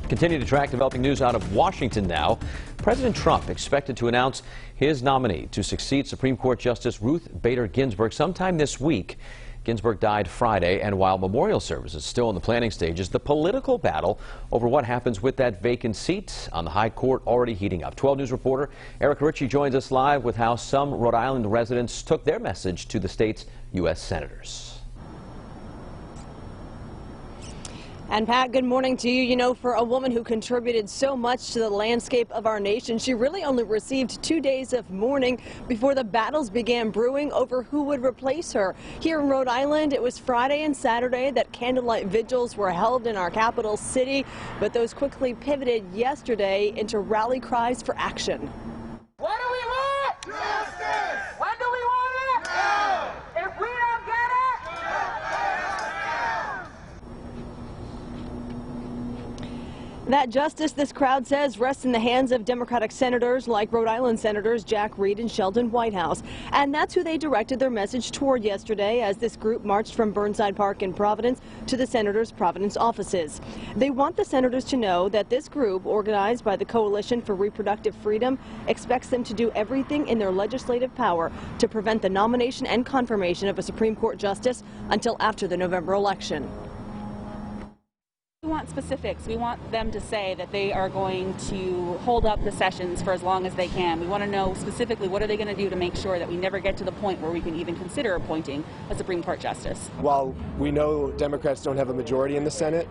Continue to track developing news out of Washington now. President Trump expected to announce his nominee to succeed Supreme Court Justice Ruth Bader Ginsburg sometime this week. Ginsburg died Friday, and while memorial service is still in the planning stages, the political battle over what happens with that vacant seat on the high court already heating up. 12 News reporter Erica Ritchie joins us live with how some Rhode Island residents took their message to the state's U.S. senators. And Pat, good morning to you. You know, for a woman who contributed so much to the landscape of our nation, she really only received 2 days of mourning before the battles began brewing over who would replace her. Here in Rhode Island, it was Friday and Saturday that candlelight vigils were held in our capital city, but those quickly pivoted yesterday into rally cries for action. What do we want? Justice! When do we want it? Now! If we don't get it, that justice, this crowd says, rests in the hands of Democratic senators like Rhode Island Senators Jack Reed and Sheldon Whitehouse. And that's who they directed their message toward yesterday as this group marched from Burnside Park in Providence to the senators' Providence offices. They want the senators to know that this group, organized by the Coalition for Reproductive Freedom, expects them to do everything in their legislative power to prevent the nomination and confirmation of a Supreme Court justice until after the November election. We want specifics. We want them to say that they are going to hold up the sessions for as long as they can. We want to know specifically what are they going to do to make sure that we never get to the point where we can even consider appointing a Supreme Court justice. While we know Democrats don't have a majority in the Senate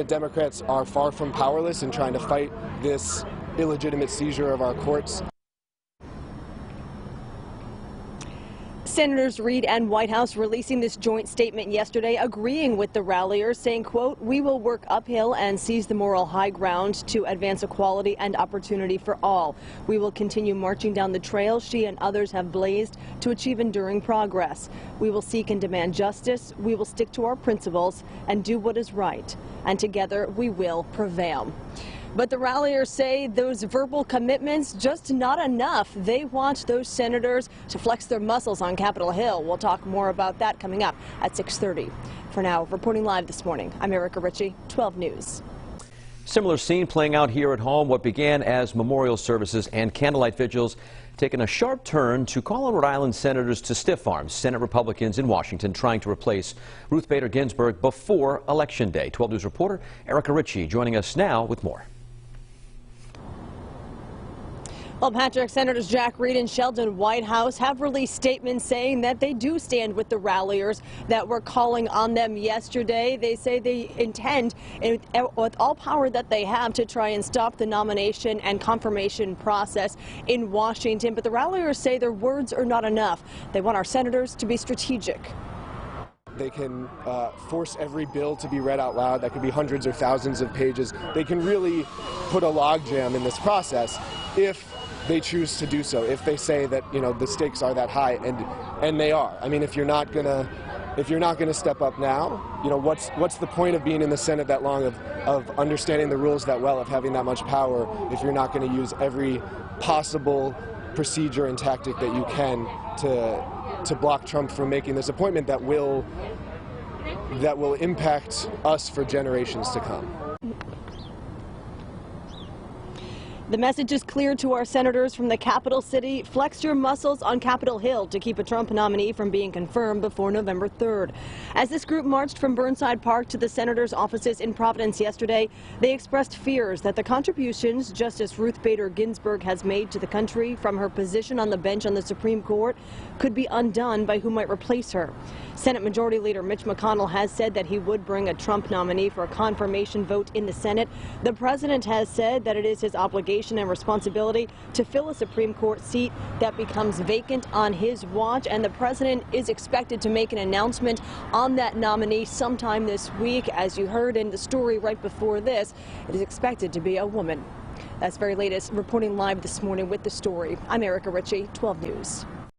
Democrats are far from powerless in trying to fight this illegitimate seizure of our courts. Senators Reed and Whitehouse releasing this joint statement yesterday, agreeing with the ralliers, saying, quote, "We will work uphill and seize the moral high ground to advance equality and opportunity for all. We will continue marching down the trail she and others have blazed to achieve enduring progress. We will seek and demand justice. We will stick to our principles and do what is right. And together we will prevail." But the ralliers say those verbal commitments just not enough. They want those senators to flex their muscles on Capitol Hill. We'll talk more about that coming up at 6:30. For now, reporting live this morning, I'm Erica Ritchie, 12 News. Similar scene playing out here at home. What began as memorial services and candlelight vigils taking a sharp turn to call on Rhode Island senators to stiff arm Senate Republicans in Washington trying to replace Ruth Bader Ginsburg before Election Day. 12 News reporter Erica Ritchie joining us now with more. Well, Patrick, Senators Jack Reed and Sheldon Whitehouse have released statements saying that they do stand with the ralliers that were calling on them yesterday. They say they intend, with all power that they have, to try and stop the nomination and confirmation process in Washington. But the ralliers say their words are not enough. They want our senators to be strategic. They can force every bill to be read out loud. That could be hundreds or thousands of pages. They can really put a logjam in this process if they choose to do so, if they say that, you know, the stakes are that high, and they are. I mean, if you're not gonna step up now, you know, what's the point of being in the Senate that long, of understanding the rules that well, of having that much power, if you're not going to use every possible procedure and tactic that you can to block Trump from making this appointment that will impact us for generations to come. The message is clear to our senators from the capital city. Flex your muscles on Capitol Hill to keep a Trump nominee from being confirmed before November 3rd. As this group marched from Burnside Park to the senators' offices in Providence yesterday, they expressed fears that the contributions Justice Ruth Bader Ginsburg has made to the country from her position on the bench on the Supreme Court could be undone by who might replace her. Senate Majority Leader Mitch McConnell has said that he would bring a Trump nominee for a confirmation vote in the Senate. The president has said that it is his obligation and responsibility to fill a Supreme Court seat that becomes vacant on his watch, and the president is expected to make an announcement on that nominee sometime this week. As you heard in the story right before this, it is expected to be a woman. That's very latest. Reporting live this morning with the story, I'm Erica Ritchie, 12 News.